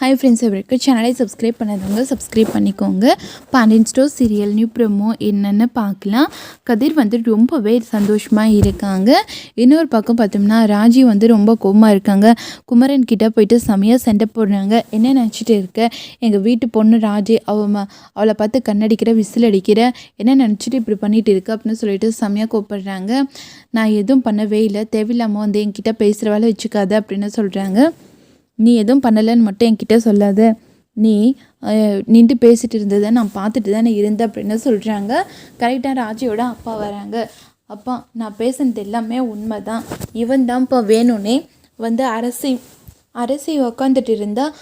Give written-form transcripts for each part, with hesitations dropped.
Hi friends, அவருக்கு சேனலை subscribe பண்ணாதவங்க சப்ஸ்கிரைப் பண்ணிக்கோங்க. Pandian store serial new promo என்னென்னு பார்க்கலாம். கதிர் வந்து ரொம்பவே சந்தோஷமாக இருக்காங்க. இன்னொரு பக்கம் பார்த்தோம்னா ராஜி வந்து ரொம்ப கோவமாக இருக்காங்க. குமரன் கிட்டே போயிட்டு செமையாக சண்டை போடுறாங்க. என்ன நினச்சிட்டு இருக்க, எங்கள் வீட்டு பொண்ணு ராஜி அவளை பார்த்து கண்ணடிக்கிற விசில் அடிக்கிற, என்ன நினச்சிட்டு இப்படி பண்ணிகிட்டு இருக்க அப்படின்னு சொல்லிட்டு செமையாக கூப்பிடுறாங்க. நான் எதுவும் பண்ணவே இல்லை, தேவையில்லாமல் வந்து என்கிட்ட பேசுகிற வேலை வச்சுக்காத அப்படின்னு சொல்கிறாங்க. நீ எதுவும் பண்ணலைன்னு மட்டும் என்கிட்ட சொல்லாத, நீ நின்று பேசிகிட்டு இருந்ததை நான் பார்த்துட்டு தானே இருந்தேன் அப்படின்னு சொல்கிறாங்க. கரெக்டாக ராஜியோட அப்பா வராங்க. அப்பா, நான் பேசுனது எல்லாமே உண்மை தான். இவன் தான் இப்போ வேணும்னே வந்து அரசி உக்காந்துட்டு இருந்தால்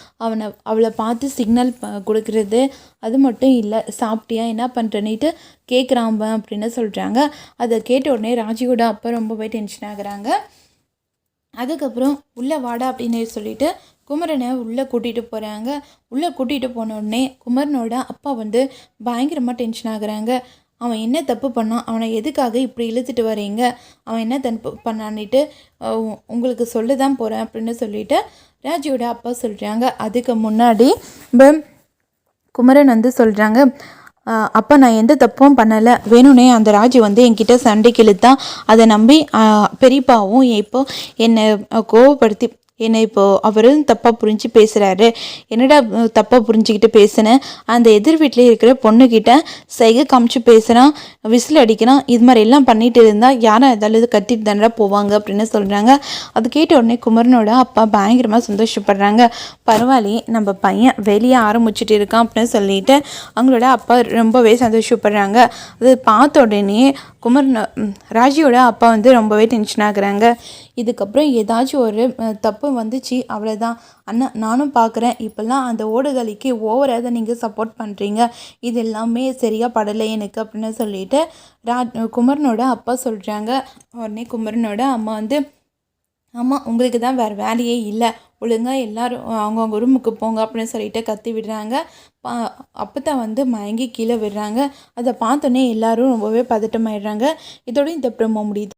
அவளை பார்த்து சிக்னல் கொடுக்குறது, அது மட்டும் இல்லை சாப்பிட்டியா என்ன பண்ணுறேன்னிட்டு கேட்குறான் அப்படின்னு சொல்கிறாங்க. அதை கேட்ட உடனே ராஜியோட அப்பா ரொம்பவே டென்ஷன் ஆகுறாங்க. அதுக்கப்புறம் உள்ளே வாடா அப்படின்னு சொல்லிட்டு குமரனை உள்ளே கூட்டிகிட்டு போகிறாங்க. உள்ளே கூட்டிகிட்டு போன உடனே குமரனோட அப்பா வந்து பயங்கரமாக டென்ஷன் ஆகுறாங்க. அவன் என்ன தப்பு பண்ணான், அவனை எதுக்காக இப்படி இழுத்துட்டு வரீங்க, அவன் என்ன தப்பு பண்ணான்னுட்டு உங்களுக்கு சொல்ல தான் போகிறேன் அப்படின்னு சொல்லிட்டு ராஜியோட அப்பா சொல்கிறாங்க. அதுக்கு முன்னாடி குமரன் வந்து சொல்கிறாங்க, அப்போ நான் எந்த தப்பும் பண்ணலை, வேணும்னே அந்த ராஜி வந்து என்கிட்ட சண்டைக்கு இழுத்தான், அதை நம்பி பெரியப்பாவும் இப்போ என்னை கோவப்படுத்தி என்னை இப்போது அவரும் தப்பாக புரிஞ்சு பேசுகிறாரு. என்னடா தப்பாக புரிஞ்சுக்கிட்டு பேசினேன், அந்த எதிர் வீட்டில் இருக்கிற பொண்ணுக்கிட்ட சைகை காமிச்சு பேசுகிறான், விசில் அடிக்கிறான், இது மாதிரி எல்லாம் பண்ணிட்டு இருந்தால் யாரும் ஏதாவது கத்திட்டு தானடா போவாங்க அப்படின்னு சொல்கிறாங்க. அது கேட்ட உடனே குமரனோட அப்பா பயங்கரமாக சந்தோஷப்படுறாங்க. பரவாயில்லையே, நம்ம பையன் வெளியே ஆரம்பிச்சுட்டு இருக்கான் அப்படின்னு சொல்லிட்டு அவங்களோட அப்பா ரொம்பவே சந்தோஷப்படுறாங்க. அது பார்த்த உடனே ராஜியோட அப்பா வந்து ரொம்பவே டென்ஷன் ஆகுறாங்க. இதுக்கப்புறம் ஏதாச்சும் ஒரு தப்பு வந்துச்சு அவ்வளோதான் அண்ணா, நானும் பார்க்குறேன், இப்போல்லாம் அந்த ஓடுகளிக்கு ஓவராக தான் நீங்கள் சப்போர்ட் பண்ணுறீங்க, இது எல்லாமே சரியாக படலை எனக்கு அப்படின்னு சொல்லிட்டு குமரனோட அப்பா சொல்கிறாங்க. உடனே குமரனோட அம்மா வந்து, ஆமாம், உங்களுக்கு தான் வேறு வேலையே இல்லை, ஒழுங்காக எல்லோரும் அவங்கவுங்க ரூமுக்கு போங்க அப்படின்னு சொல்லிட்டு கத்தி விடுறாங்க. அப்போ தான் வந்து மயங்கி கீழே விடுறாங்க. அதை பார்த்தோன்னே எல்லோரும் ரொம்பவே பதட்டமாயிடுறாங்க. இதோட இந்த ப்ரோமோ முடியுது.